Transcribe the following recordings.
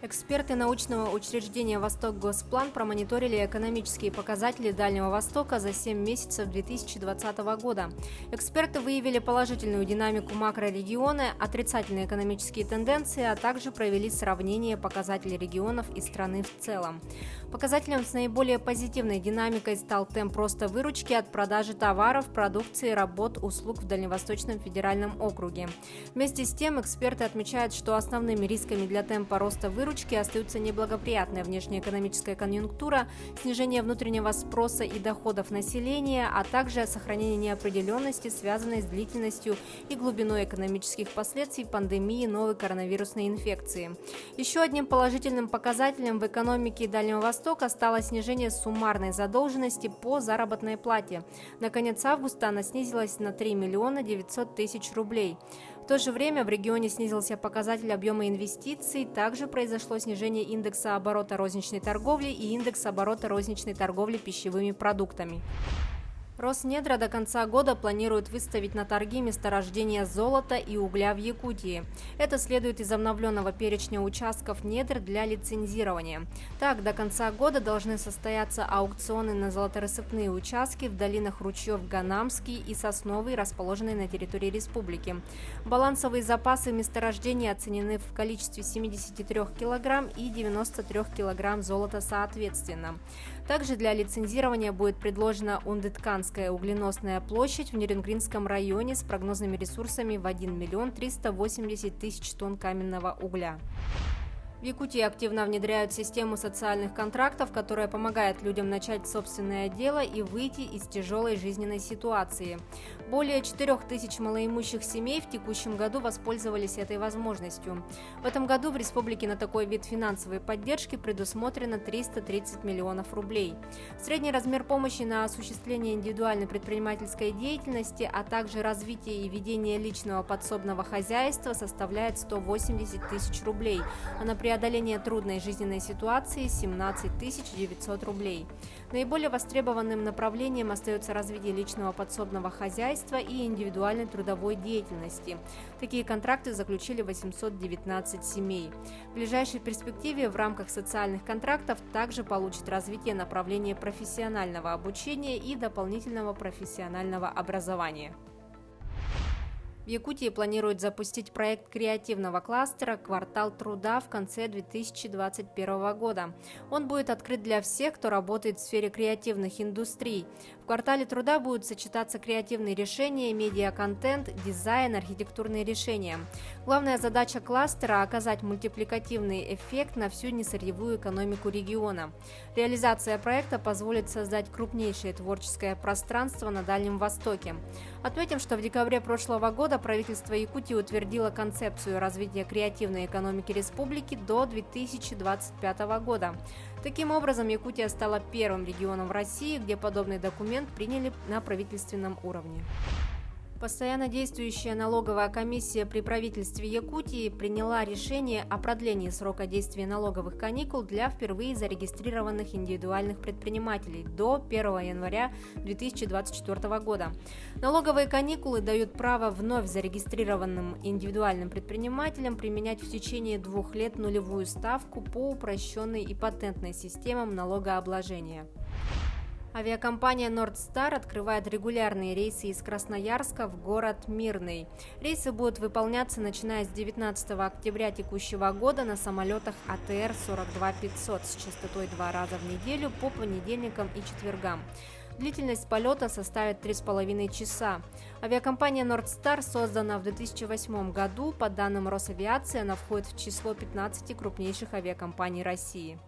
Эксперты научного учреждения «Восток Госплан» промониторили экономические показатели Дальнего Востока за 7 месяцев 2020 года. Эксперты выявили положительную динамику макрорегиона, отрицательные экономические тенденции, а также провели сравнение показателей регионов и страны в целом. Показателем с наиболее позитивной динамикой стал темп роста выручки от продажи товаров, продукции, работ, услуг в Дальневосточном федеральном округе. Вместе с тем, эксперты отмечают, что основными рисками для темпа роста выручки остаются неблагоприятная внешнеэкономическая конъюнктура, снижение внутреннего спроса и доходов населения, а также сохранение неопределенности, связанной с длительностью и глубиной экономических последствий пандемии новой коронавирусной инфекции. Еще одним положительным показателем в экономике Дальнего Востока стало снижение суммарной задолженности по заработной плате. На конец августа она снизилась на 3 миллиона 900 тысяч рублей. В то же время в регионе снизился показатель объема инвестиций, также произошло снижение индекса оборота розничной торговли и индекса оборота розничной торговли пищевыми продуктами. Роснедра до конца года планирует выставить на торги месторождения золота и угля в Якутии. Это следует из обновленного перечня участков недр для лицензирования. Так, до конца года должны состояться аукционы на золоторассыпные участки в долинах ручьев Ганамский и Сосновый, расположенные на территории республики. Балансовые запасы месторождений оценены в количестве 73 кг и 93 кг золота соответственно. Также для лицензирования будет предложена Ундытканская угленосная площадь в Нерюнгринском районе с прогнозными ресурсами в 1 миллион 380 тысяч тонн каменного угля. В Якутии активно внедряют систему социальных контрактов, которая помогает людям начать собственное дело и выйти из тяжелой жизненной ситуации. Более 4000 малоимущих семей в текущем году воспользовались этой возможностью. В этом году в республике на такой вид финансовой поддержки предусмотрено 330 миллионов рублей. Средний размер помощи на осуществление индивидуальной предпринимательской деятельности, а также развитие и ведение личного подсобного хозяйства составляет 180 тысяч рублей, а на преодоление трудной жизненной ситуации 17 900 рублей. Наиболее востребованным направлением остается развитие личного подсобного хозяйства и индивидуальной трудовой деятельности. Такие контракты заключили 819 семей. В ближайшей перспективе в рамках социальных контрактов также получит развитие направления профессионального обучения и дополнительного профессионального образования. В Якутии планируют запустить проект креативного кластера «Квартал труда» в конце 2021 года. Он будет открыт для всех, кто работает в сфере креативных индустрий. В квартале труда будут сочетаться креативные решения, медиа-контент, дизайн, архитектурные решения. Главная задача кластера – оказать мультипликативный эффект на всю несырьевую экономику региона. Реализация проекта позволит создать крупнейшее творческое пространство на Дальнем Востоке. Отметим, что в декабре прошлого года правительство Якутии утвердило концепцию развития креативной экономики республики до 2025 года. Таким образом, Якутия стала первым регионом в России, где подобный документ приняли на правительственном уровне. Постоянно действующая налоговая комиссия при правительстве Якутии приняла решение о продлении срока действия налоговых каникул для впервые зарегистрированных индивидуальных предпринимателей до 1 января 2024 года. Налоговые каникулы дают право вновь зарегистрированным индивидуальным предпринимателям применять в течение 2 лет нулевую ставку по упрощенной и патентной системам налогообложения. Авиакомпания «Нордстар» открывает регулярные рейсы из Красноярска в город Мирный. Рейсы будут выполняться начиная с 19 октября текущего года на самолетах АТР-42-500 с частотой 2 раза в неделю по понедельникам и четвергам. Длительность полета составит 3,5 часа. Авиакомпания «Нордстар» создана в 2008 году. По данным Росавиации, она входит в число 15 крупнейших авиакомпаний России.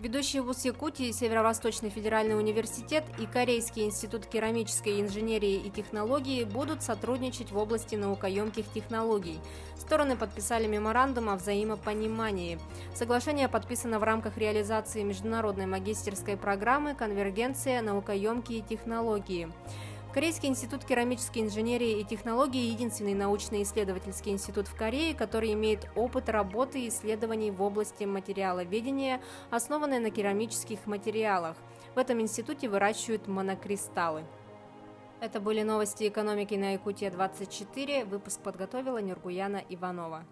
Ведущий вуз Якутии, Северо-Восточный федеральный университет и Корейский институт керамической инженерии и технологии будут сотрудничать в области наукоемких технологий. Стороны подписали меморандум о взаимопонимании. Соглашение подписано в рамках реализации международной магистерской программы «Конвергенция. Наукоемкие технологии». Корейский институт керамической инженерии и технологий – единственный научно-исследовательский институт в Корее, который имеет опыт работы и исследований в области материаловедения, основанной на керамических материалах. В этом институте выращивают монокристаллы. Это были новости экономики на Якутия 24. Выпуск подготовила Нургуяна Иванова.